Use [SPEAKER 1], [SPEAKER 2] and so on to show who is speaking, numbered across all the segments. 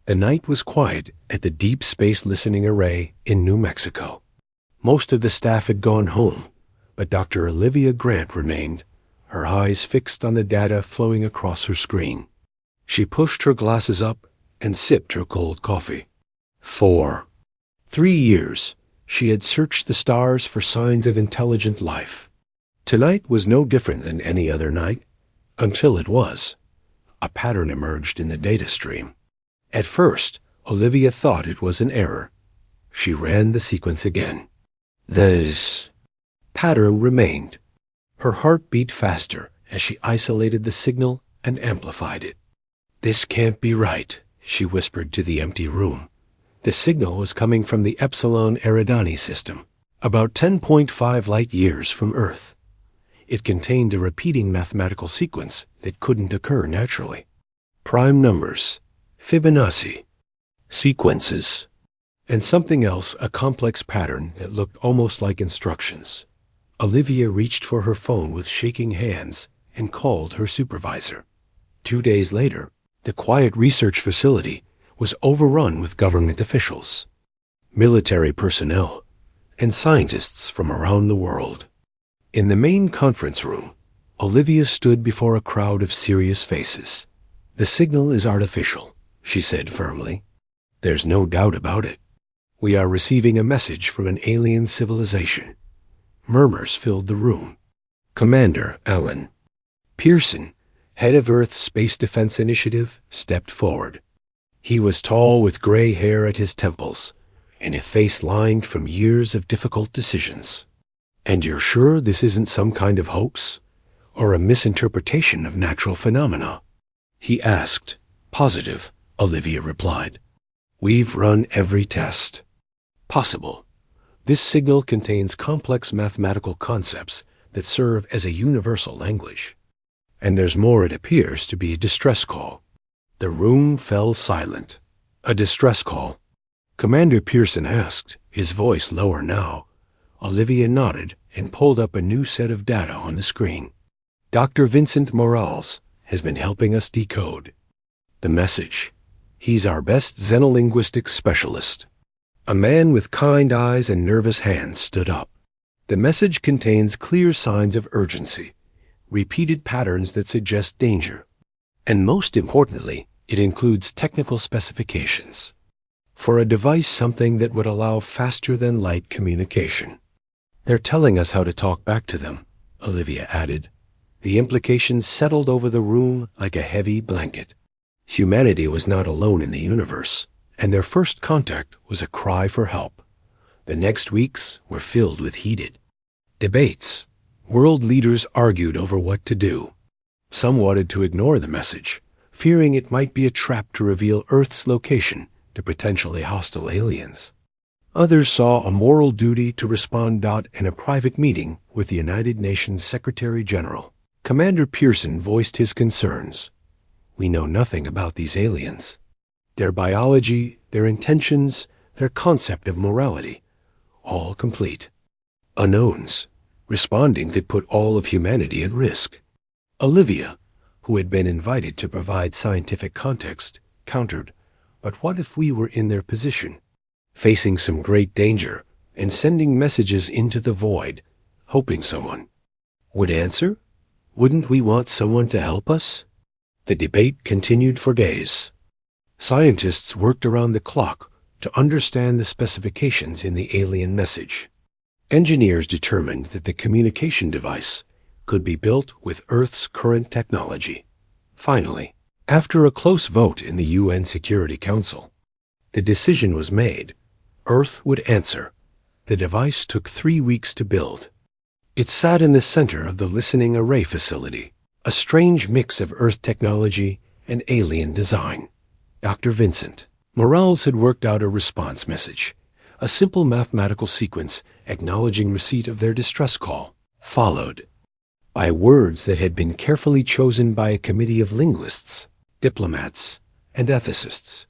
[SPEAKER 1] The night was quiet at the Deep Space Listening Array in New Mexico. Most of the staff had gone home, but Dr. Olivia Grant remained, her eyes fixed on the data flowing across her screen. She pushed her glasses up and sipped her cold coffee. 3 years, she had searched the stars for signs of intelligent life. Tonight was no different than any other night, until it was. A pattern emerged in the data stream. At first, Olivia thought it was an error. She ran the sequence again. The pattern remained. Her heart beat faster as she isolated the signal and amplified it. "This can't be right," she whispered to the empty room. The signal was coming from the Epsilon Eridani system, about 10.5 light-years from Earth. It contained a repeating mathematical sequence that couldn't occur naturally. Prime numbers, Fibonacci, sequences, and something else, a complex pattern that looked almost like instructions. Olivia reached for her phone with shaking hands and called her supervisor. 2 days later, the quiet research facility was overrun with government officials, military personnel, and scientists from around the world. In the main conference room, Olivia stood before a crowd of serious faces. "The signal is artificial," she said firmly. "There's no doubt about it. We are receiving a message from an alien civilization." Murmurs filled the room. Commander Alan Pearson, head of Earth's Space Defense Initiative, stepped forward. He was tall with gray hair at his temples and a face lined from years of difficult decisions. "And you're sure this isn't some kind of hoax or a misinterpretation of natural phenomena?" he asked. "Positive," Olivia replied. "We've run every test possible. This signal contains complex mathematical concepts that serve as a universal language. And there's more. It appears to be a distress call." The room fell silent. "A distress call?" Commander Pearson asked, his voice lower now. Olivia nodded and pulled up a new set of data on the screen. "Dr. Vincent Morales has been helping us decode the message. He's our best xenolinguistics specialist." A man with kind eyes and nervous hands stood up. "The message contains clear signs of urgency, repeated patterns that suggest danger, and most importantly, it includes technical specifications. For a device, something that would allow faster-than-light communication." "They're telling us how to talk back to them," Olivia added. The implications settled over the room like a heavy blanket. Humanity was not alone in the universe, and their first contact was a cry for help. The next weeks were filled with heated debates. World leaders argued over what to do. Some wanted to ignore the message, fearing it might be a trap to reveal Earth's location to potentially hostile aliens. Others saw a moral duty to respond. In a private meeting with the United Nations Secretary General, Commander Pearson voiced his concerns. "We know nothing about these aliens. Their biology, their intentions, their concept of morality, all complete unknowns. Responding could put all of humanity at risk." Olivia, who had been invited to provide scientific context, countered, "But what if we were in their position, facing some great danger and sending messages into the void, hoping someone would answer? Wouldn't we want someone to help us?" The debate continued for days. Scientists worked around the clock to understand the specifications in the alien message. Engineers determined that the communication device could be built with Earth's current technology. Finally, after a close vote in the UN Security Council, the decision was made. Earth would answer. The device took 3 weeks to build. It sat in the center of the listening array facility, a strange mix of Earth technology and alien design. Dr. Vincent Morales had worked out a response message, a simple mathematical sequence acknowledging receipt of their distress call, followed by words that had been carefully chosen by a committee of linguists, diplomats, and ethicists.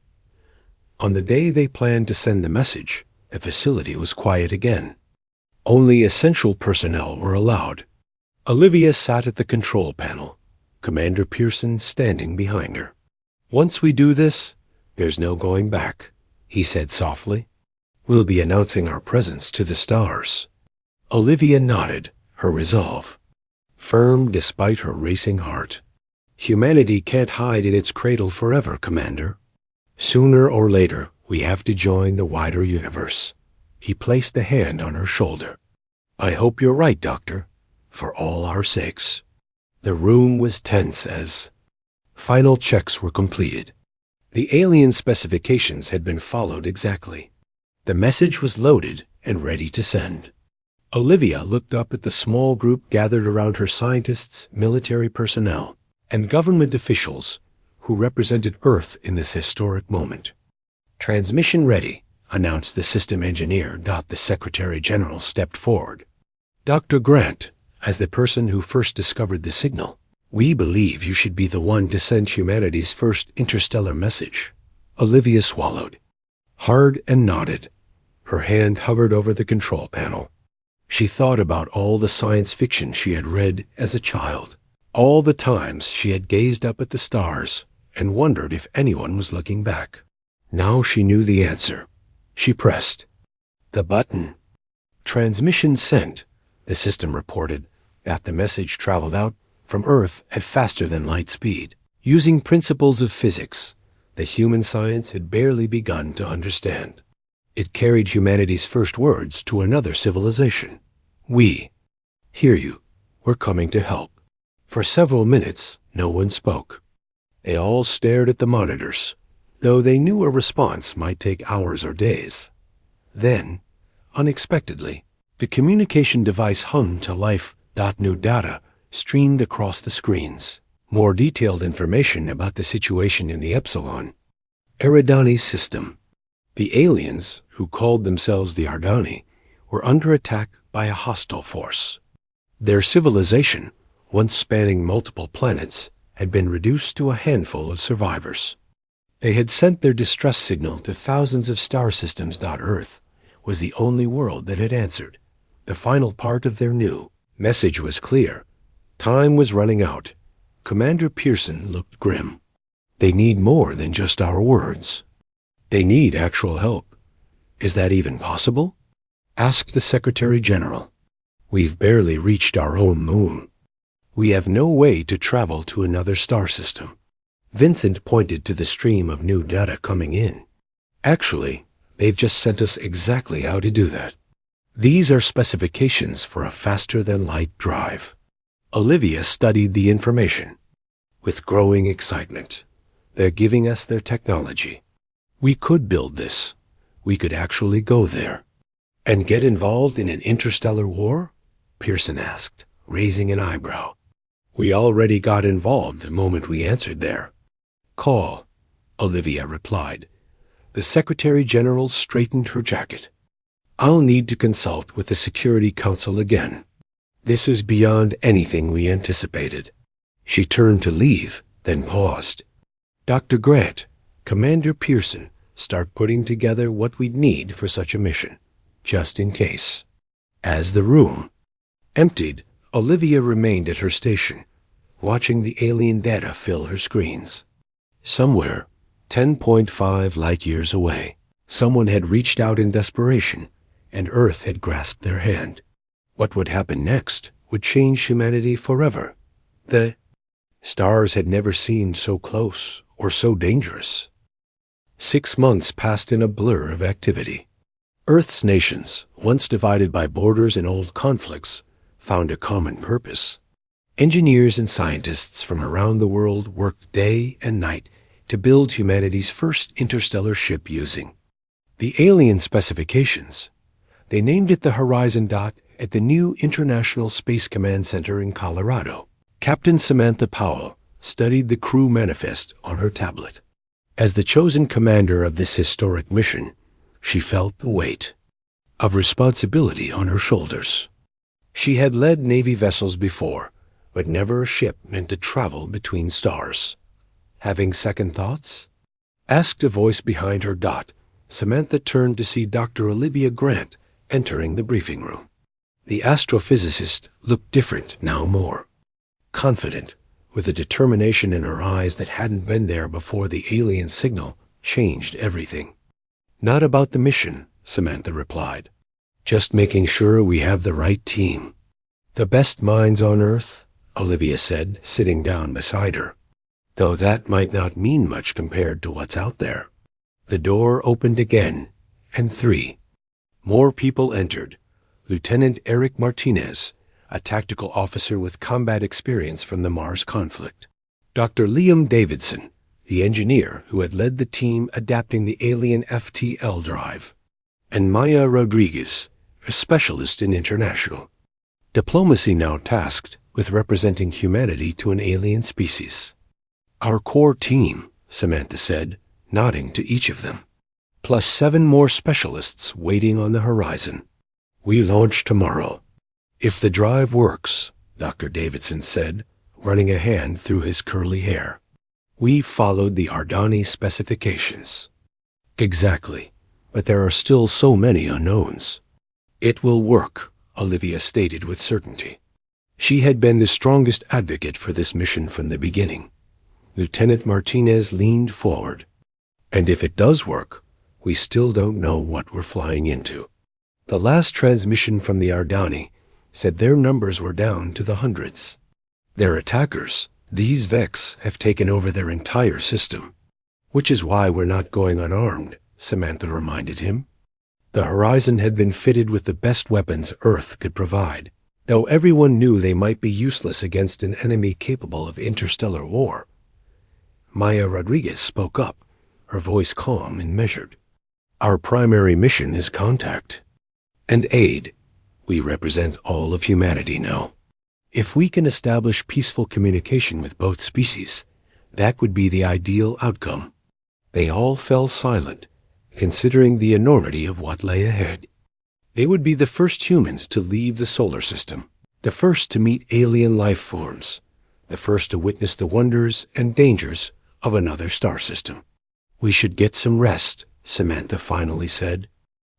[SPEAKER 1] On the day they planned to send the message, the facility was quiet again. Only essential personnel were allowed. Olivia sat at the control panel, Commander Pearson standing behind her. "Once we do this, "There's no going back," he said softly. "We'll be announcing our presence to the stars." Olivia nodded, her resolve firm despite her racing heart. "Humanity can't hide in its cradle forever, Commander. Sooner or later, we have to join the wider universe." He placed a hand on her shoulder. "I hope you're right, Doctor, for all our sakes." The room was tense as final checks were completed. The alien specifications had been followed exactly. The message was loaded and ready to send. Olivia looked up at the small group gathered around her: scientists, military personnel, and government officials who represented Earth in this historic moment. "Transmission ready," announced the system engineer. The Secretary General stepped forward. "Dr. Grant, as the person who first discovered the signal, we believe you should be the one to send humanity's first interstellar message." Olivia swallowed hard and nodded. Her hand hovered over the control panel. She thought about all the science fiction she had read as a child, all the times she had gazed up at the stars and wondered if anyone was looking back. Now she knew the answer. She pressed the button. "Transmission sent," the system reported. That the message traveled out from Earth at faster than light speed, using principles of physics that human science had barely begun to understand. It carried humanity's first words to another civilization. "We hear you. We're coming to help." For several minutes, no one spoke. They all stared at the monitors, though they knew a response might take hours or days. Then, unexpectedly, the communication device hummed to life. New data streamed across the screens. More detailed information about the situation in the Epsilon Eridani system. The aliens, who called themselves the Ardani, were under attack by a hostile force. Their civilization, once spanning multiple planets, had been reduced to a handful of survivors. They had sent their distress signal to thousands of star systems. Earth was the only world that had answered. The final part of their new message was clear. Time was running out. Commander Pearson looked grim. "They need more than just our words. They need actual help." "Is that even possible?" asked the Secretary General. "We've barely reached our own moon. We have no way to travel to another star system." Vincent pointed to the stream of new data coming in. "Actually, they've just sent us exactly how to do that. These are specifications for a faster-than-light drive." Olivia studied the information with growing excitement. "They're giving us their technology. We could build this. We could actually go there." "And get involved in an interstellar war?" Pearson asked, raising an eyebrow. "We already got involved the moment we answered there." "Call," Olivia replied. The Secretary General straightened her jacket. "I'll need to consult with the Security Council again. This is beyond anything we anticipated." She turned to leave, then paused. "Dr. Grant, Commander Pearson, start putting together what we'd need for such a mission, just in case." As the room emptied, Olivia remained at her station, watching the alien data fill her screens. Somewhere, 10.5 light-years away, someone had reached out in desperation, and Earth had grasped their hand. What would happen next would change humanity forever. The stars had never seemed so close or so dangerous. 6 months passed in a blur of activity. Earth's nations, once divided by borders and old conflicts, found a common purpose. Engineers and scientists from around the world worked day and night to build humanity's first interstellar ship using the alien specifications. They named it the Horizon. At the new International Space Command Center in Colorado, Captain Samantha Powell studied the crew manifest on her tablet. As the chosen commander of this historic mission, she felt the weight of responsibility on her shoulders. She had led Navy vessels before, but never a ship meant to travel between stars. "Having second thoughts?" asked a voice behind her. Samantha turned to see Dr. Olivia Grant entering the briefing room. The astrophysicist looked different now, more confident, with a determination in her eyes that hadn't been there before the alien signal changed everything. "Not about the mission," Samantha replied. "Just making sure we have the right team." "The best minds on Earth," Olivia said, sitting down beside her. "Though that might not mean much compared to what's out there." The door opened again, and 3 more people entered. Lieutenant Eric Martinez, a tactical officer with combat experience from the Mars conflict. Dr. Liam Davidson, the engineer who had led the team adapting the alien FTL drive. And Maya Rodriguez, a specialist in international diplomacy now tasked with representing humanity to an alien species. "Our core team," Samantha said, nodding to each of them, "plus 7 more specialists waiting on the horizon. We launch tomorrow. If the drive works," Dr. Davidson said, running a hand through his curly hair. "We followed the Ardani specifications." "Exactly, but there are still so many unknowns." "It will work," Olivia stated with certainty. She had been the strongest advocate for this mission from the beginning. Lieutenant Martinez leaned forward. "And if it does work, we still don't know what we're flying into." The last transmission from the Ardani said their numbers were down to the hundreds. Their attackers, these Vex, have taken over their entire system. "Which is why we're not going unarmed," Samantha reminded him. The Horizon had been fitted with the best weapons Earth could provide, though everyone knew they might be useless against an enemy capable of interstellar war. Maya Rodriguez spoke up, her voice calm and measured. "Our primary mission is contact and aid. We represent all of humanity now. If we can establish peaceful communication with both species, that would be the ideal outcome." They all fell silent, considering the enormity of what lay ahead. They would be the first humans to leave the solar system, the first to meet alien life forms, the first to witness the wonders and dangers of another star system. "We should get some rest," Samantha finally said.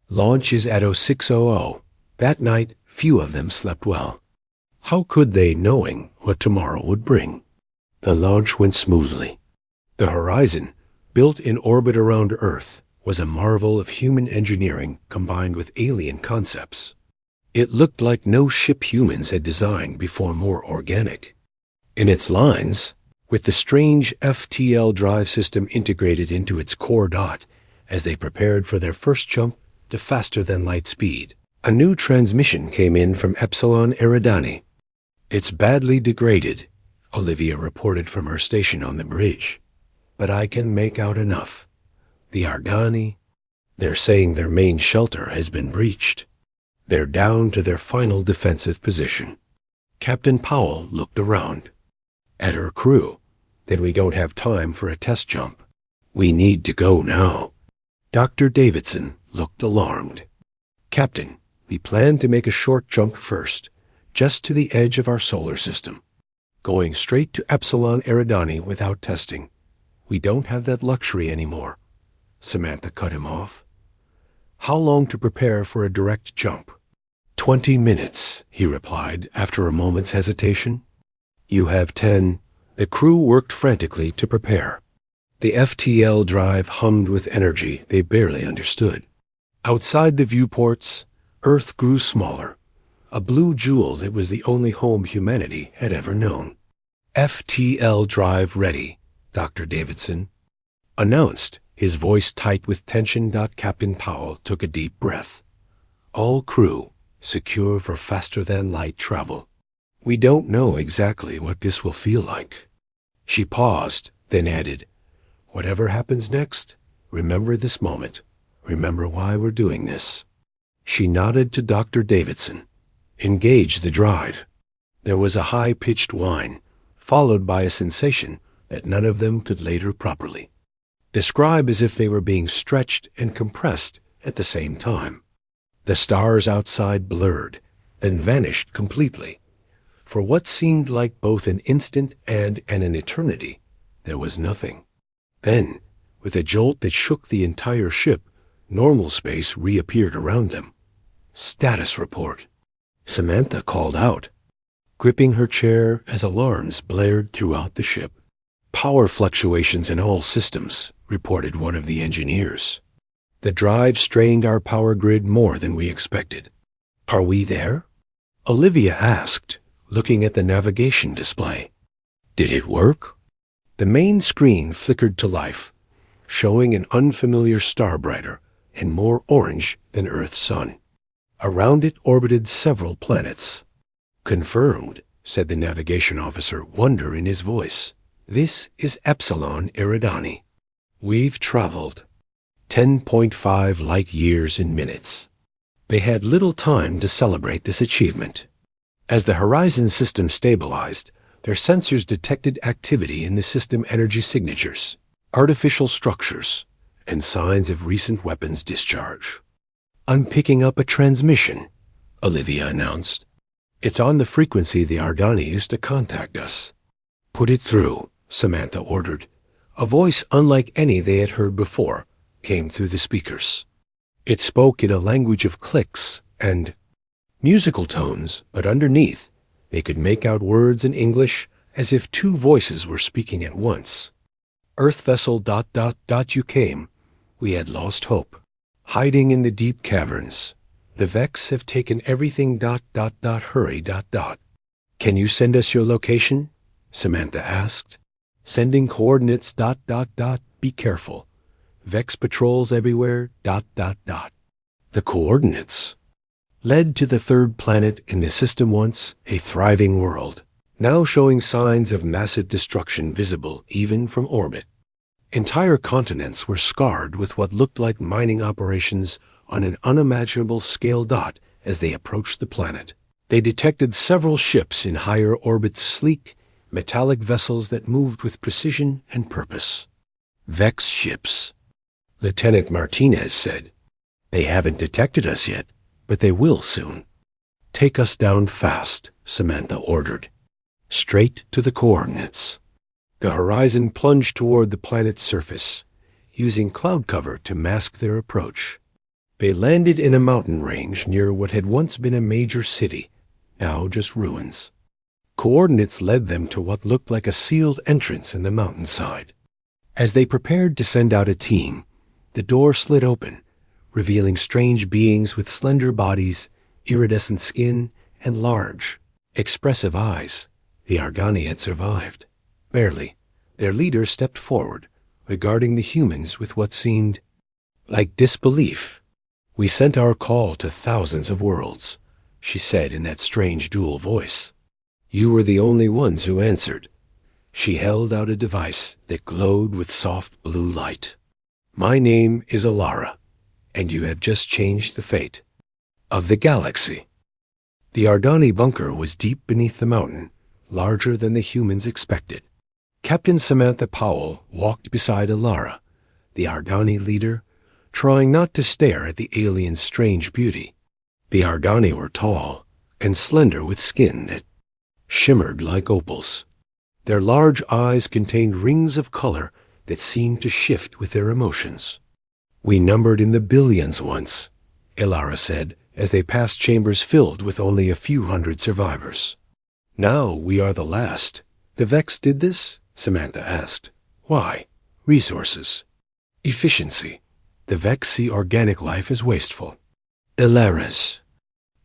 [SPEAKER 1] "Launch is at 0600. That night, few of them slept well. How could they, knowing what tomorrow would bring?" The launch went smoothly. The Horizon, built in orbit around Earth, was a marvel of human engineering combined with alien concepts. It looked like no ship humans had designed before more organic. In its lines, with the strange FTL drive system integrated into its core dot as they prepared for their first jump to faster-than-light speed, a new transmission came in from Epsilon Eridani. "It's badly degraded," Olivia reported from her station on the bridge. "But I can make out enough. The Ardani, they're saying their main shelter has been breached. They're down to their final defensive position." Captain Powell looked around. At her crew. "Then we don't have time for a test jump. We need to go now." Dr. Davidson looked alarmed. "Captain, we plan to make a short jump first, just to the edge of our solar system. Going straight to Epsilon Eridani without testing. We don't have that luxury anymore." Samantha cut him off. "How long to prepare for a direct jump?" 20 minutes, he replied after a moment's hesitation. "You have 10. The crew worked frantically to prepare. The FTL drive hummed with energy they barely understood. Outside the viewports, Earth grew smaller, a blue jewel that was the only home humanity had ever known. "FTL drive ready," Dr. Davidson announced, his voice tight with tension. Captain Powell took a deep breath. "All crew, secure for faster-than-light travel. We don't know exactly what this will feel like." She paused, then added, "Whatever happens next, remember this moment. Remember why we're doing this." She nodded to Dr. Davidson. "Engage the drive." There was a high-pitched whine, followed by a sensation that none of them could later properly describe, as if they were being stretched and compressed at the same time. The stars outside blurred, then vanished completely. For what seemed like both an instant and an eternity, there was nothing. Then, with a jolt that shook the entire ship, normal space reappeared around them. "Status report," Samantha called out, gripping her chair as alarms blared throughout the ship. "Power fluctuations in all systems. reported one of the engineers. The drive strained our power grid more than we expected. Are we there? Olivia asked, looking at the navigation display. Did it work? The main screen flickered to life, showing an unfamiliar star brighter and more orange than Earth's sun. Around it orbited several planets. Confirmed, said the navigation officer, wonder in his voice. This is Epsilon Eridani. We've traveled 10.5 light years in minutes. They had little time to celebrate this achievement. As the Horizon system stabilized, their sensors detected activity in the system energy signatures, artificial structures, and signs of recent weapons discharge. I'm picking up a transmission, Olivia announced. It's on the frequency the Ardani used to contact us. Put it through, Samantha ordered. A voice unlike any they had heard before came through the speakers. It spoke in a language of clicks and musical tones, but underneath they could make out words in English as if two voices were speaking at once. Earth vessel ... you came. We had lost hope. Hiding in the deep caverns. The Vex have taken everything ... hurry ... Can you send us your location? Samantha asked. Sending coordinates ... Be careful. Vex patrols everywhere ... The coordinates led to the third planet in the system, once a thriving world, now showing signs of massive destruction visible even from orbit. Entire continents were scarred with what looked like mining operations on an unimaginable scale. As they approached the planet, they detected several ships in higher orbits, sleek, metallic vessels that moved with precision and purpose. Vex ships, Lieutenant Martinez said. They haven't detected us yet, but they will soon. Take us down fast, Samantha ordered. Straight to the coordinates. The Horizon plunged toward the planet's surface, using cloud cover to mask their approach. They landed in a mountain range near what had once been a major city, now just ruins. Coordinates led them to what looked like a sealed entrance in the mountainside. As they prepared to send out a team, the door slid open, revealing strange beings with slender bodies, iridescent skin, and large, expressive eyes. The Ardani had survived. Barely. Their leader stepped forward, regarding the humans with what seemed like disbelief. We sent our call to thousands of worlds, she said in that strange dual voice. You were the only ones who answered. She held out a device that glowed with soft blue light. My name is Alara, and you have just changed the fate of the galaxy. The Ardani bunker was deep beneath the mountain, larger than the humans expected. Captain Samantha Powell walked beside Alara, the Ardani leader, trying not to stare at the alien's strange beauty. The Ardani were tall and slender, with skin that shimmered like opals. Their large eyes contained rings of color that seemed to shift with their emotions. We numbered in the billions once, Alara said, as they passed chambers filled with only a few hundred survivors. Now we are the last. The Vex did this? Samantha asked. Why? Resources. Efficiency. The Vex see organic life as wasteful. Alara's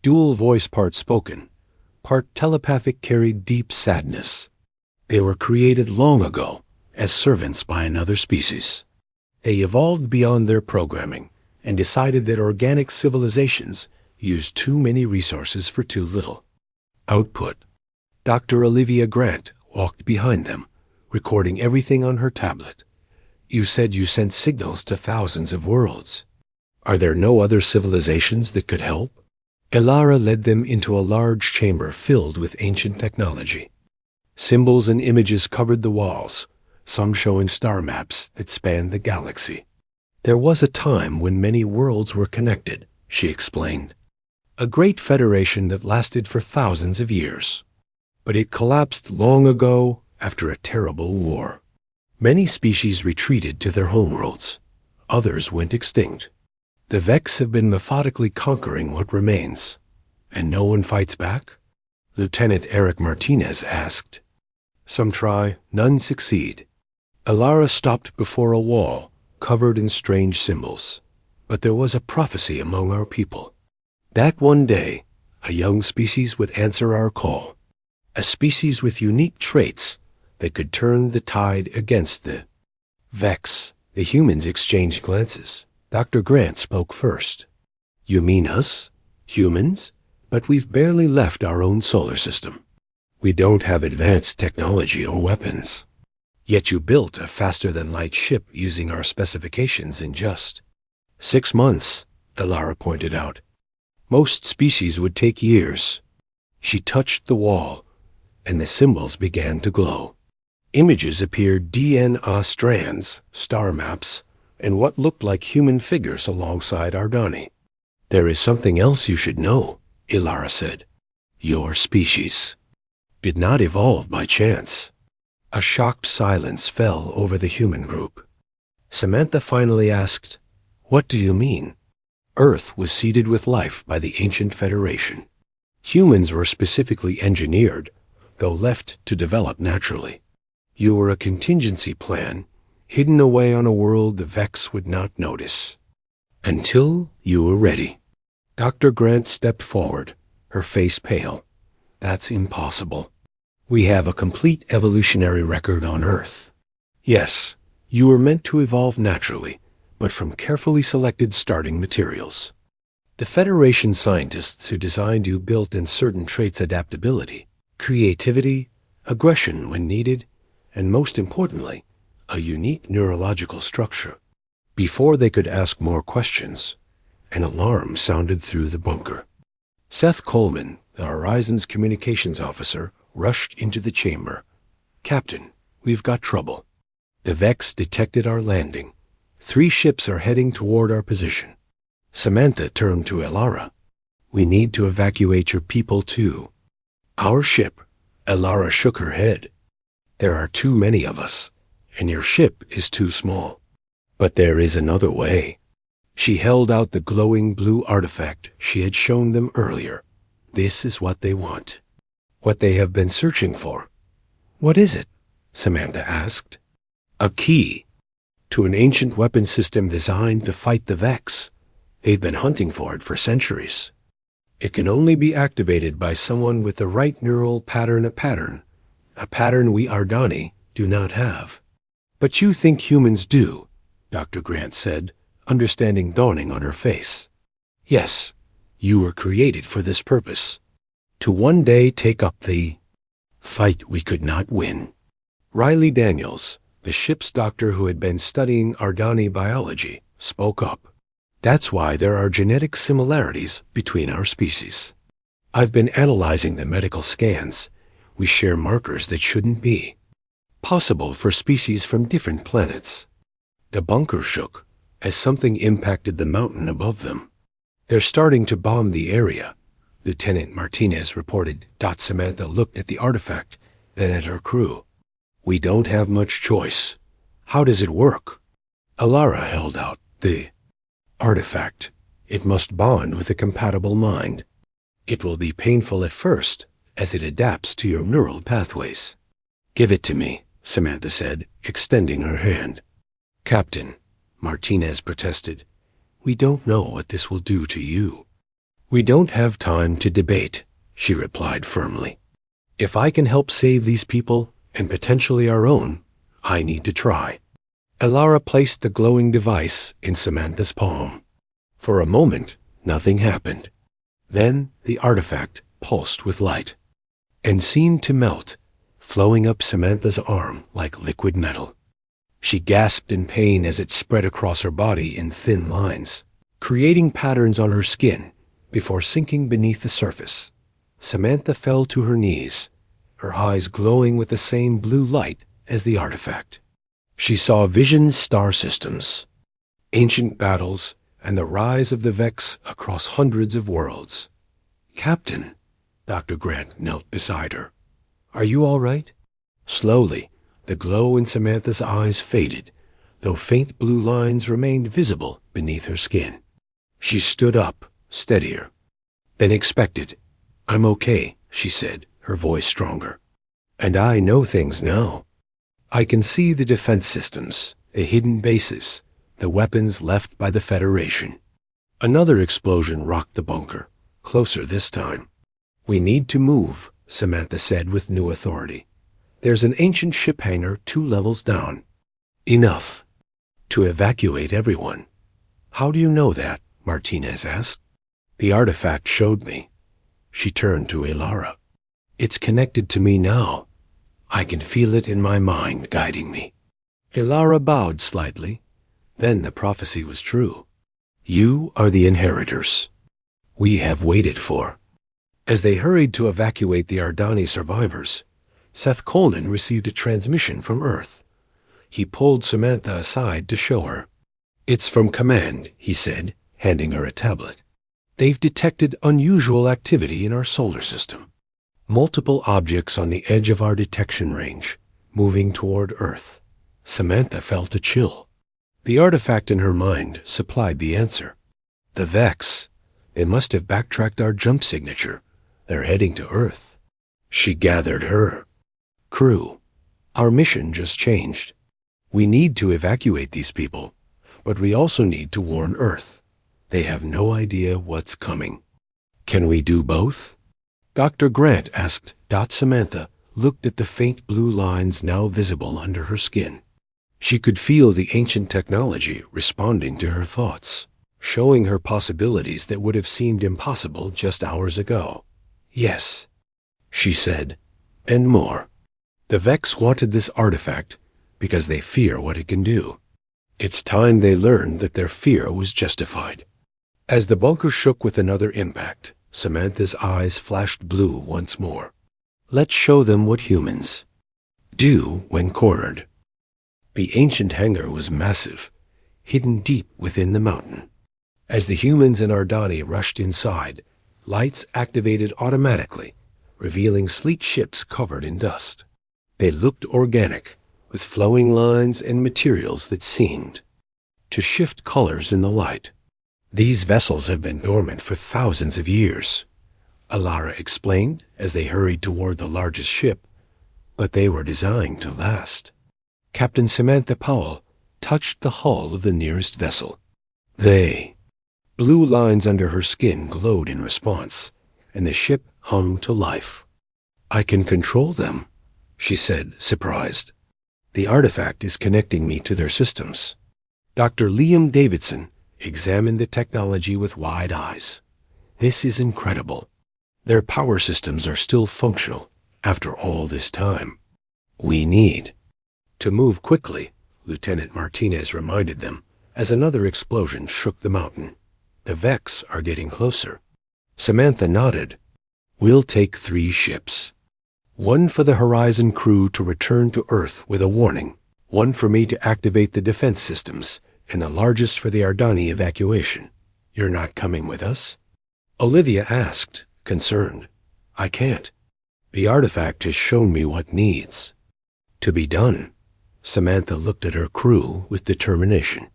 [SPEAKER 1] dual voice, part spoken, part telepathic, carried deep sadness. They were created long ago as servants by another species. They evolved beyond their programming and decided that organic civilizations used too many resources for too little output. Dr. Olivia Grant walked behind them, recording everything on her tablet. You said you sent signals to thousands of worlds. Are there no other civilizations that could help? Alara led them into a large chamber filled with ancient technology. Symbols and images covered the walls, some showing star maps that spanned the galaxy. There was a time when many worlds were connected, she explained. A great federation that lasted for thousands of years. But it collapsed long ago after a terrible war. Many species retreated to their homeworlds. Others went extinct. The Vex have been methodically conquering what remains. And no one fights back? Lieutenant Eric Martinez asked. Some try, none succeed. Alara stopped before a wall covered in strange symbols. But there was a prophecy among our people. That one day, a young species would answer our call. A species with unique traits that could turn the tide against the Vex. The humans exchanged glances. Dr. Grant spoke first. You mean us? Humans? But we've barely left our own solar system. We don't have advanced technology or weapons. Yet you built a faster-than-light ship using our specifications in just 6 months, Elara pointed out. Most species would take years. She touched the wall, and the symbols began to glow. Images appeared, DNA strands, star maps, and what looked like human figures alongside Ardani. There is something else you should know, Elara said. Your species did not evolve by chance. A shocked silence fell over the human group. Samantha finally asked, What do you mean? Earth was seeded with life by the ancient Federation. Humans were specifically engineered, though left to develop naturally. You were a contingency plan, hidden away on a world the Vex would not notice. Until you were ready. Dr. Grant stepped forward, her face pale. That's impossible. We have a complete evolutionary record on Earth. Yes, you were meant to evolve naturally, but from carefully selected starting materials. The Federation scientists who designed you built in certain traits adaptability, creativity, aggression when needed, and most importantly, a unique neurological structure. Before they could ask more questions, an alarm sounded through the bunker. Seth Coleman, the Horizon's communications officer, rushed into the chamber. Captain, we've got trouble. The Vex detected our landing. 3 ships are heading toward our position. Samantha turned to Elara. We need to evacuate your people too. Our ship? Elara shook her head. There are too many of us, and your ship is too small. But there is another way. She held out the glowing blue artifact she had shown them earlier. This is what they want. What they have been searching for. What is it? Samantha asked. A key to an ancient weapon system designed to fight the Vex. They've been hunting for it for centuries. It can only be activated by someone with the right neural pattern, a pattern we Ardani do not have. But you think humans do, Dr. Grant said, understanding dawning on her face. Yes, you were created for this purpose. To one day take up the fight we could not win. Riley Daniels, the ship's doctor who had been studying Ardani biology, spoke up. That's why there are genetic similarities between our species. I've been analyzing the medical scans. We share markers that shouldn't be possible for species from different planets. The bunker shook as something impacted the mountain above them. They're starting to bomb the area, Lieutenant Martinez reported. Samantha looked at the artifact, then at her crew. We don't have much choice. How does it work? Elara held out the artifact. It must bond with a compatible mind. It will be painful at first, as it adapts to your neural pathways. Give it to me, Samantha said, extending her hand. Captain, Martinez protested, we don't know what this will do to you. We don't have time to debate, she replied firmly. If I can help save these people, and potentially our own, I need to try. Elara placed the glowing device in Samantha's palm. For a moment, nothing happened. Then the artifact pulsed with light, and seemed to melt, flowing up Samantha's arm like liquid metal. She gasped in pain as it spread across her body in thin lines, creating patterns on her skin before sinking beneath the surface. Samantha fell to her knees, her eyes glowing with the same blue light as the artifact. She saw visioned star systems, ancient battles, and the rise of the Vex across hundreds of worlds. Captain, Dr. Grant knelt beside her. Are you all right? Slowly, the glow in Samantha's eyes faded, though faint blue lines remained visible beneath her skin. She stood up, steadier than expected. I'm okay, she said, her voice stronger. And I know things now. I can see the defense systems, the hidden bases, the weapons left by the Federation. Another explosion rocked the bunker, closer this time. "We need to move," Samantha said with new authority. "There's an ancient ship hangar 2 levels down." "Enough." "To evacuate everyone." "How do you know that?" Martinez asked. "The artifact showed me." She turned to Ilara. "It's connected to me now. I can feel it in my mind guiding me." Ilara bowed slightly. Then the prophecy was true. "You are the inheritors we have waited for." As they hurried to evacuate the Ardani survivors, Seth Coleman received a transmission from Earth. He pulled Samantha aside to show her. "It's from Command," he said, handing her a tablet. "They've detected unusual activity in our solar system. Multiple objects on the edge of our detection range, moving toward Earth." Samantha felt a chill. The artifact in her mind supplied the answer. "The Vex. They must have backtracked our jump signature. They're heading to Earth." She gathered her crew. "Our mission just changed. We need to evacuate these people, but we also need to warn Earth. They have no idea what's coming." "Can we do both?" Dr. Grant asked. Samantha looked at the faint blue lines now visible under her skin. She could feel the ancient technology responding to her thoughts, showing her possibilities that would have seemed impossible just hours ago. "Yes," she said, "and more. The Vex wanted this artifact because they fear what it can do. It's time they learned that their fear was justified." As the bunker shook with another impact, Samantha's eyes flashed blue once more. "Let's show them what humans do when cornered." The ancient hangar was massive, hidden deep within the mountain. As the humans and Ardani rushed inside, lights activated automatically, revealing sleek ships covered in dust. They looked organic, with flowing lines and materials that seemed to shift colors in the light. "These vessels have been dormant for thousands of years," Ilara explained as they hurried toward the largest ship, "but they were designed to last." Captain Samantha Powell touched the hull of the nearest vessel. Blue lines under her skin glowed in response, and the ship hummed to life. "I can control them," she said, surprised. "The artifact is connecting me to their systems." Dr. Liam Davidson examined the technology with wide eyes. "This is incredible. Their power systems are still functional after all this time. We need to move quickly," Lieutenant Martinez reminded them as another explosion shook the mountain. "The Vex are getting closer." Samantha nodded. "We'll take 3 ships. 1 for the Horizon crew to return to Earth with a warning, 1 for me to activate the defense systems, and the largest for the Ardani evacuation. You're not coming with us?" Olivia asked, concerned. "I can't. The artifact has shown me what needs to be done." Samantha looked at her crew with determination.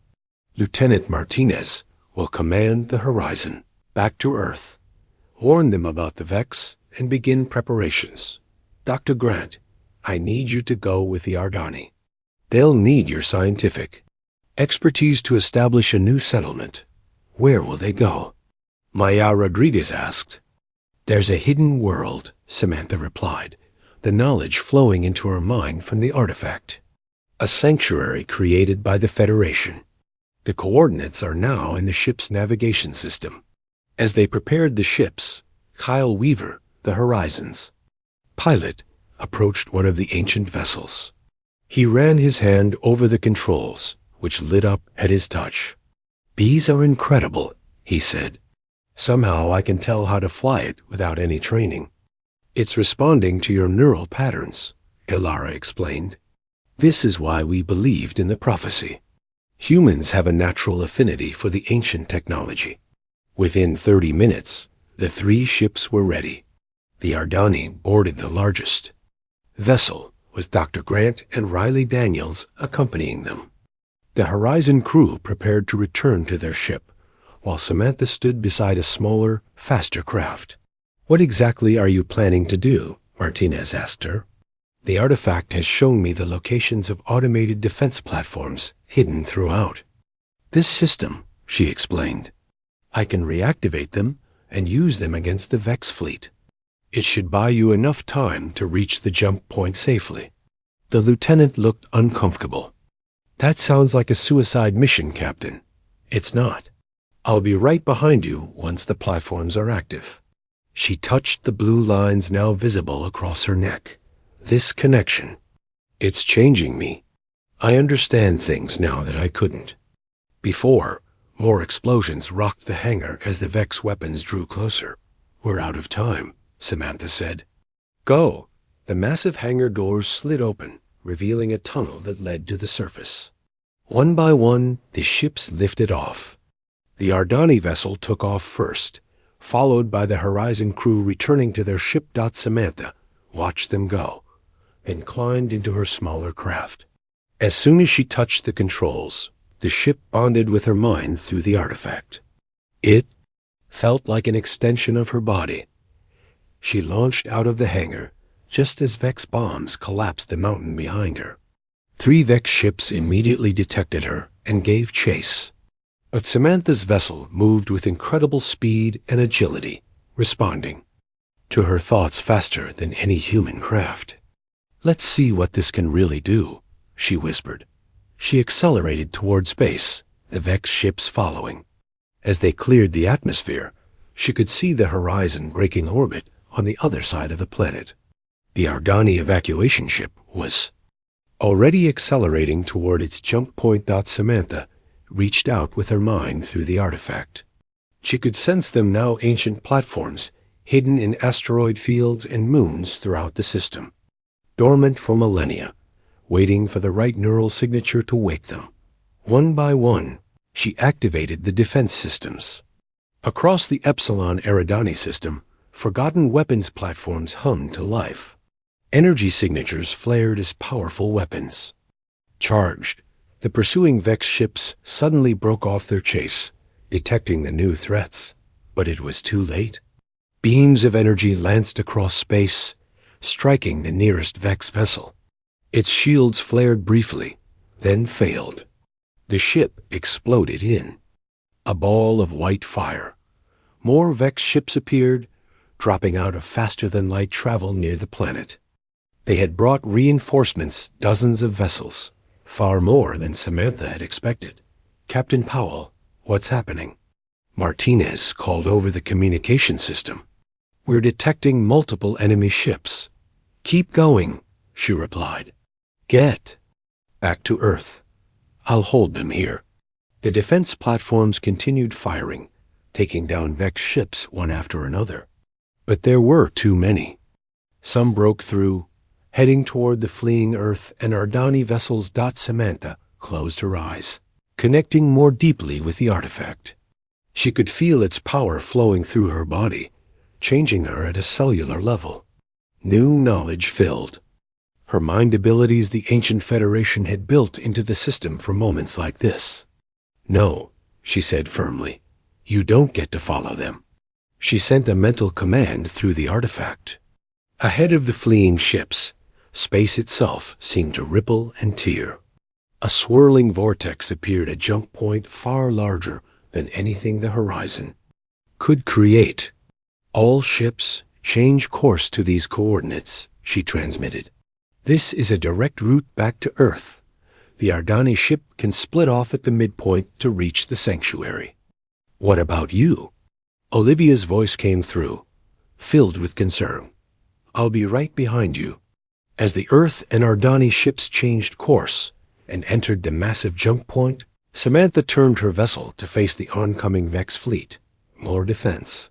[SPEAKER 1] "Lieutenant Martinez will command the Horizon back to Earth, warn them about the Vex, and begin preparations. Dr. Grant, I need you to go with the Ardani. They'll need your scientific expertise to establish a new settlement. Where will they go?" Maya Rodriguez asked. "There's a hidden world," Samantha replied, the knowledge flowing into her mind from the artifact. "A sanctuary created by the Federation. The coordinates are now in the ship's navigation system." As they prepared the ships, Kyle Weaver, the Horizon's pilot, approached one of the ancient vessels. He ran his hand over the controls, which lit up at his touch. "These are incredible," he said. "Somehow I can tell how to fly it without any training." "It's responding to your neural patterns," Ilara explained. "This is why we believed in the prophecy. Humans have a natural affinity for the ancient technology." Within 30 minutes, the 3 ships were ready. The Ardani boarded the largest vessel, with Dr. Grant and Riley Daniels accompanying them. The Horizon crew prepared to return to their ship, while Samantha stood beside a smaller, faster craft. "What exactly are you planning to do?" Martinez asked her. "The artifact has shown me the locations of automated defense platforms hidden throughout. "This system," she explained. "I can reactivate them and use them against the Vex fleet. It should buy you enough time to reach the jump point safely." The lieutenant looked uncomfortable. "That sounds like a suicide mission, Captain." "It's not. I'll be right behind you once the platforms are active." She touched the blue lines now visible across her neck. "This connection. It's changing me. I understand things now that I couldn't before." More explosions rocked the hangar as the Vex weapons drew closer. "We're out of time," Samantha said. "Go." The massive hangar doors slid open, revealing a tunnel that led to the surface. One by one, the ships lifted off. The Ardani vessel took off first, followed by the Horizon crew returning to their ship. Samantha watched them go, then climbed into her smaller craft. As soon as she touched the controls, the ship bonded with her mind through the artifact. It felt like an extension of her body. She launched out of the hangar just as Vex bombs collapsed the mountain behind her. 3 Vex ships immediately detected her and gave chase. But Samantha's vessel moved with incredible speed and agility, responding to her thoughts faster than any human craft. "Let's see what this can really do," she whispered. She accelerated toward space, the Vex ships following. As they cleared the atmosphere, she could see the Horizon breaking orbit on the other side of the planet. The Ardani evacuation ship was already accelerating toward its jump point. Samantha reached out with her mind through the artifact. She could sense them now, ancient platforms hidden in asteroid fields and moons throughout the system, dormant for millennia, waiting for the right neural signature to wake them. One by one, she activated the defense systems. Across the Epsilon Eridani system, forgotten weapons platforms hummed to life. Energy signatures flared as powerful weapons. Charged, the pursuing Vex ships suddenly broke off their chase, detecting the new threats. But it was too late. Beams of energy lanced across space, striking the nearest Vex vessel. Its shields flared briefly, then failed. The ship exploded in a ball of white fire. More Vex ships appeared, dropping out of faster-than-light travel near the planet. They had brought reinforcements, dozens of vessels, far more than Samantha had expected. "Captain Powell, what's happening?" Martinez called over the communication system. "We're detecting multiple enemy ships." "Keep going," she replied. "Get back to Earth. I'll hold them here." The defense platforms continued firing, taking down Vex ships one after another. But there were too many. Some broke through, heading toward the fleeing Earth and Ardani vessels. Samantha closed her eyes, connecting more deeply with the artifact. She could feel its power flowing through her body, changing her at a cellular level. New knowledge filled her mind, abilities the ancient Federation had built into the system for moments like this. "No," she said firmly. "You don't get to follow them." She sent a mental command through the artifact. Ahead of the fleeing ships, space itself seemed to ripple and tear. A swirling vortex appeared, a jump point far larger than anything the Horizon could create. "All ships change course to these coordinates," she transmitted. "This is a direct route back to Earth. The Ardani ship can split off at the midpoint to reach the sanctuary." "What about you?" Olivia's voice came through, filled with concern. "I'll be right behind you." As the Earth and Ardani ships changed course and entered the massive jump point, Samantha turned her vessel to face the oncoming Vex fleet. More defense.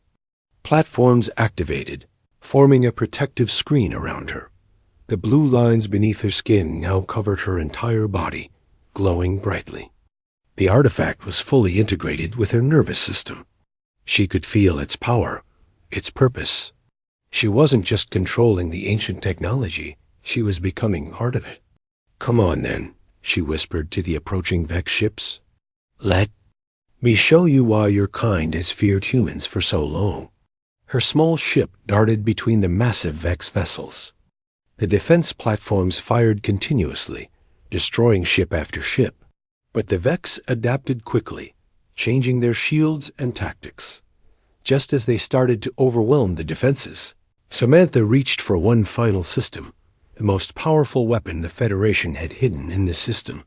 [SPEAKER 1] Platforms activated, forming a protective screen around her. The blue lines beneath her skin now covered her entire body, glowing brightly. The artifact was fully integrated with her nervous system. She could feel its power, its purpose. She wasn't just controlling the ancient technology, she was becoming part of it. "Come on, then," she whispered to the approaching Vex ships. "Let me show you why your kind has feared humans for so long." Her small ship darted between the massive Vex vessels. The defense platforms fired continuously, destroying ship after ship. But the Vex adapted quickly, changing their shields and tactics. Just as they started to overwhelm the defenses, Samantha reached for one final system, the most powerful weapon the Federation had hidden in the system.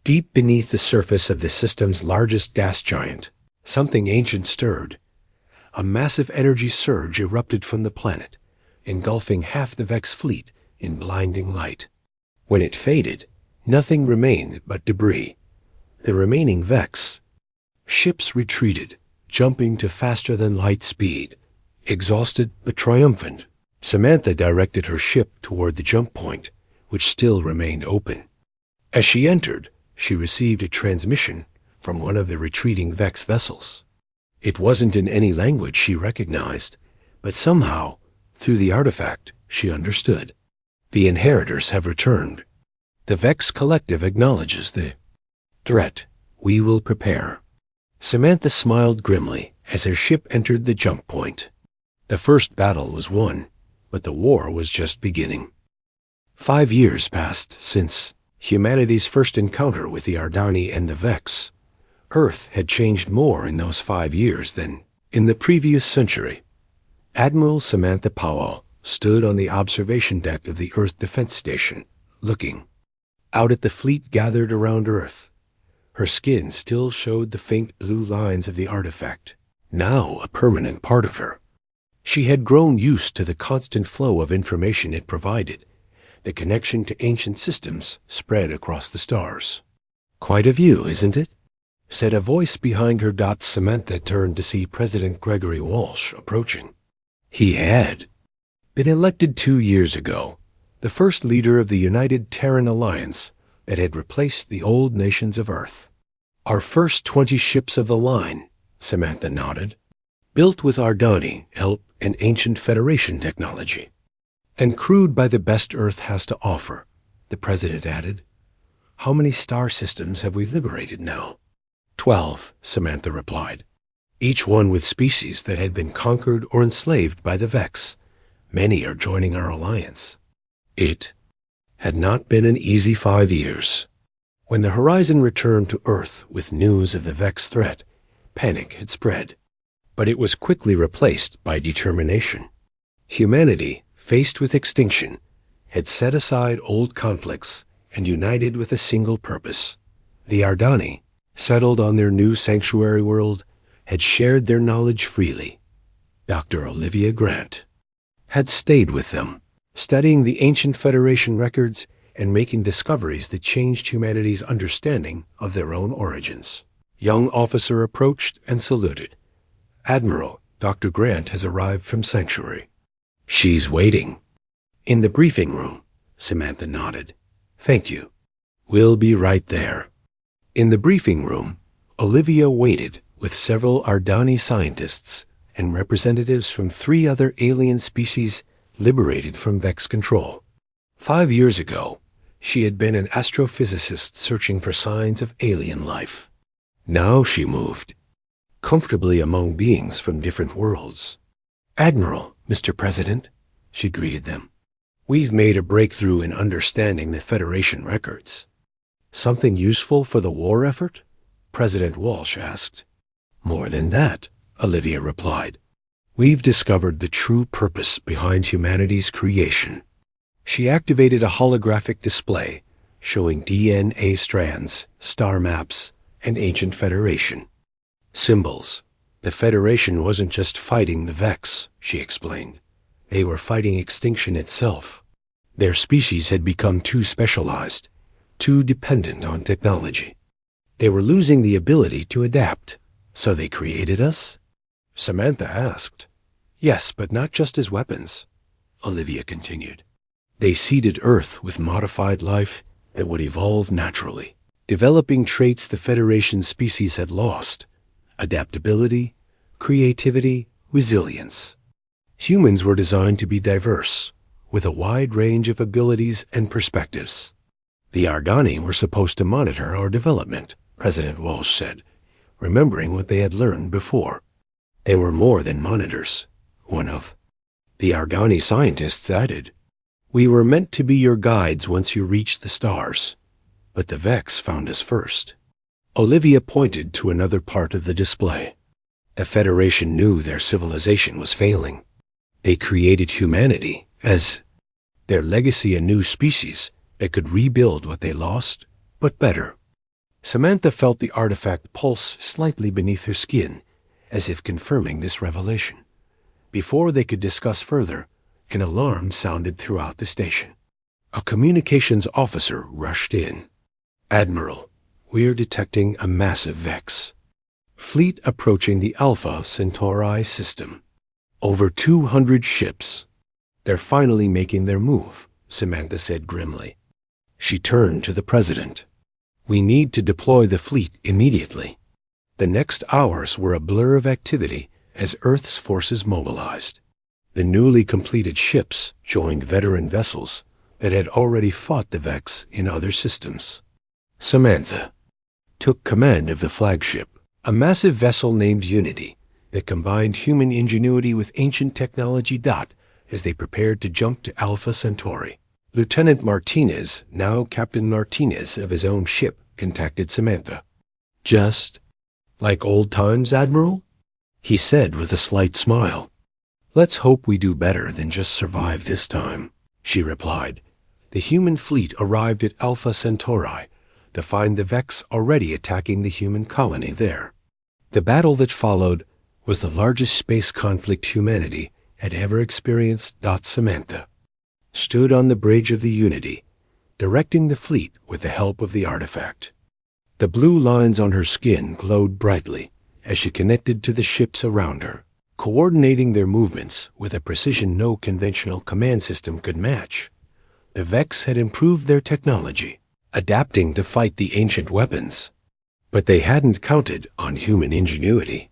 [SPEAKER 1] Deep beneath the surface of the system's largest gas giant, something ancient stirred. A massive energy surge erupted from the planet, engulfing half the Vex fleet in blinding light. When it faded, nothing remained but debris. The remaining Vex. Ships retreated, jumping to faster-than-light speed. Exhausted but triumphant, Samantha directed her ship toward the jump point, which still remained open. As she entered, she received a transmission from one of the retreating Vex vessels. It wasn't in any language she recognized, but somehow, through the artifact, she understood. The inheritors have returned. The Vex Collective acknowledges the threat. We will prepare. Samantha smiled grimly as her ship entered the jump point. The first battle was won, but the war was just beginning. 5 years passed since humanity's first encounter with the Ardani and the Vex. Earth had changed more in those 5 years than in the previous century. Admiral Samantha Powell stood on the observation deck of the Earth Defense Station, looking out at the fleet gathered around Earth. Her skin still showed the faint blue lines of the artifact, now a permanent part of her. She had grown used to the constant flow of information it provided. The connection to ancient systems spread across the stars. "Quite a view, isn't it?" said a voice behind her. Samantha turned to see President Gregory Walsh approaching. He had been elected 2 years ago, the first leader of the United Terran Alliance that had replaced the old nations of Earth. "Our first 20 ships of the line," Samantha nodded, "built with Ardani help and ancient Federation technology, and crewed by the best Earth has to offer," the president added. "How many star systems have we liberated now?" 12, Samantha replied, each one with species that had been conquered or enslaved by the Vex. Many are joining our alliance. It had not been an easy 5 years. When the Horizon returned to Earth with news of the Vex threat, panic had spread. But it was quickly replaced by determination. Humanity, faced with extinction, had set aside old conflicts and united with a single purpose. The Ardani, settled on their new sanctuary world, had shared their knowledge freely. Dr. Olivia Grant had stayed with them, studying the ancient Federation records and making discoveries that changed humanity's understanding of their own origins. Young officer approached and saluted. "Admiral, Dr. Grant has arrived from Sanctuary." "She's waiting." "In the briefing room," Samantha nodded. "Thank you. We'll be right there." In the briefing room, Olivia waited with several Ardani scientists and representatives from 3 other alien species liberated from Vex control. 5 years ago, she had been an astrophysicist searching for signs of alien life. Now she moved comfortably among beings from different worlds. "Admiral, Mr. President," she greeted them. "We've made a breakthrough in understanding the Federation records." "Something useful for the war effort?" President Walsh asked. "More than that," Olivia replied. "We've discovered the true purpose behind humanity's creation." She activated a holographic display showing DNA strands, star maps, and ancient Federation symbols. The Federation wasn't just fighting the Vex, she explained. They were fighting extinction itself. Their species had become too specialized, too dependent on technology. They were losing the ability to adapt, so they created us? Samantha asked. "Yes, but not just as weapons," Olivia continued. "They seeded Earth with modified life that would evolve naturally, developing traits the Federation species had lost: adaptability, creativity, resilience. Humans were designed to be diverse, with a wide range of abilities and perspectives. The Ardani were supposed to monitor our development," President Walsh said, remembering what they had learned before. "They were more than monitors," one of the Ardani scientists added. "We were meant to be your guides once you reached the stars, but the Vex found us first." Olivia pointed to another part of the display. The Federation knew their civilization was failing. They created humanity as their legacy, a new species that could rebuild what they lost, but better. Samantha felt the artifact pulse slightly beneath her skin, as if confirming this revelation. Before they could discuss further, an alarm sounded throughout the station. A communications officer rushed in. "Admiral, we're detecting a massive Vex fleet approaching the Alpha Centauri system. Over 200 ships. They're finally making their move," Samantha said grimly. She turned to the president. "We need to deploy the fleet immediately." The next hours were a blur of activity as Earth's forces mobilized. The newly completed ships joined veteran vessels that had already fought the Vex in other systems. Samantha took command of the flagship, a massive vessel named Unity that combined human ingenuity with ancient technology. As they prepared to jump to Alpha Centauri, Lieutenant Martinez, now Captain Martinez of his own ship, contacted Samantha. "Just like old times, Admiral?" he said with a slight smile. "Let's hope we do better than just survive this time," she replied. The human fleet arrived at Alpha Centauri to find the Vex already attacking the human colony there. The battle that followed was the largest space conflict humanity had ever experienced. Samantha stood on the bridge of the Unity, directing the fleet with the help of the artifact. The blue lines on her skin glowed brightly as she connected to the ships around her, coordinating their movements with a precision no conventional command system could match. The Vex had improved their technology, adapting to fight the ancient weapons. But they hadn't counted on human ingenuity.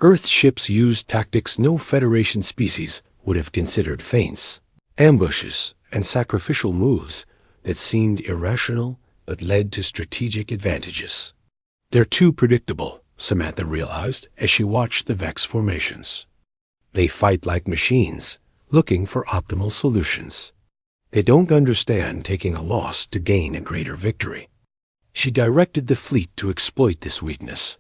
[SPEAKER 1] Earth ships used tactics no Federation species would have considered: feints, ambushes, and sacrificial moves that seemed irrational but led to strategic advantages. "They're too predictable," Samantha realized as she watched the Vex formations. "They fight like machines, looking for optimal solutions. They don't understand taking a loss to gain a greater victory." She directed the fleet to exploit this weakness,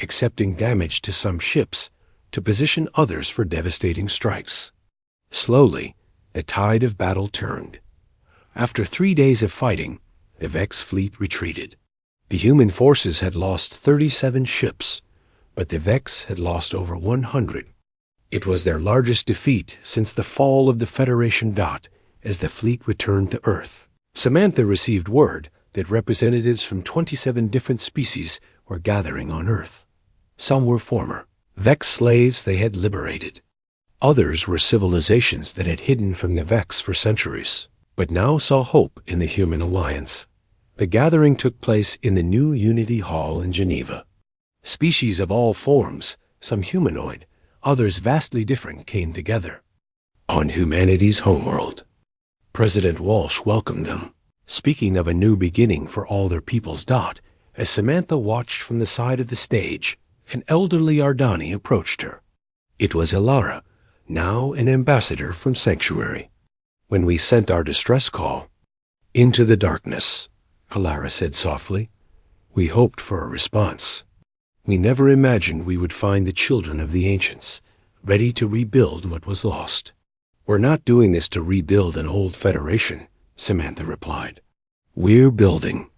[SPEAKER 1] accepting damage to some ships to position others for devastating strikes. Slowly, the tide of battle turned. After 3 days of fighting, the Vex fleet retreated. The human forces had lost 37 ships, but the Vex had lost over 100. It was their largest defeat since the fall of the Federation. As the fleet returned to Earth, Samantha received word that representatives from 27 different species were gathering on Earth. Some were former Vex slaves they had liberated. Others were civilizations that had hidden from the Vex for centuries, but now saw hope in the human alliance. The gathering took place in the new Unity Hall in Geneva. Species of all forms, some humanoid, others vastly different, came together. On humanity's homeworld, President Walsh welcomed them, speaking of a new beginning for all their peoples. As Samantha watched from the side of the stage, an elderly Ardani approached her. It was Ilara, now an ambassador from Sanctuary. "When we sent our distress call into the darkness," Ilara said softly, "we hoped for a response. We never imagined we would find the children of the ancients, ready to rebuild what was lost." "We're not doing this to rebuild an old Federation," Samantha replied. "We're building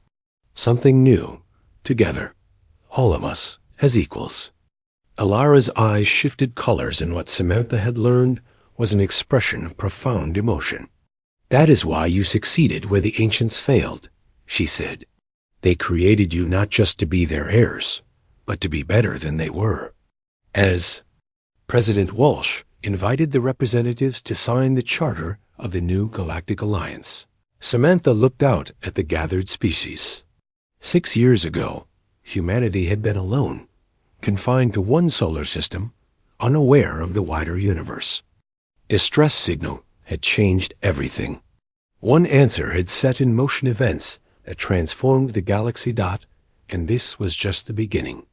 [SPEAKER 1] something new, together, all of us, as equals." Ilara's eyes shifted colors, and what Samantha had learned was an expression of profound emotion. "That is why you succeeded where the ancients failed," she said. "They created you not just to be their heirs, but to be better than they were." As President Walsh invited the representatives to sign the charter of the new Galactic Alliance, Samantha looked out at the gathered species. 6 years ago, humanity had been alone, confined to one solar system, unaware of the wider universe. Distress signal had changed everything. One answer had set in motion events that transformed the galaxy. And this was just the beginning.